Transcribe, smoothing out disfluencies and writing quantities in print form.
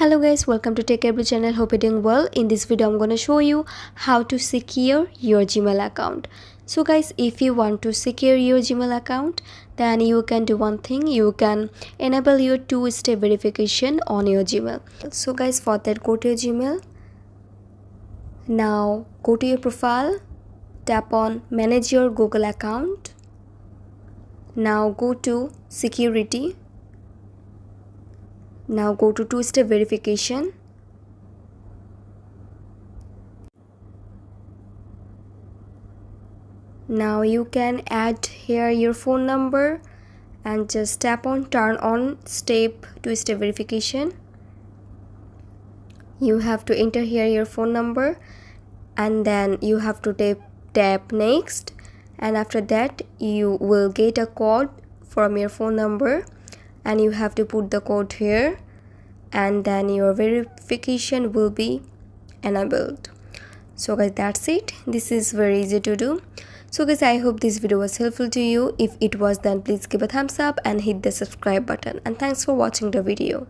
Hello guys, welcome to Techavro channel. Hope you're doing well. In this video I'm going to show you how to secure your Gmail account. So guys, if you want to secure your Gmail account, then you can do one thing. You can enable your two-step verification on your Gmail. So guys, for that, go to your Gmail. Now go to your profile, tap on manage your Google account. Now go to security. Now go to two-step verification. Now you can add here your phone number and just tap on turn on two-step verification. You have to enter here your phone number and then you have to tap next, and after that you will get a code from your phone number and you have to put the code here, and then your verification will be enabled. So guys, that's it. This is very easy to do. So guys, I hope this video was helpful to you. If it was, then please give a thumbs up and hit the subscribe button, and thanks for watching the video.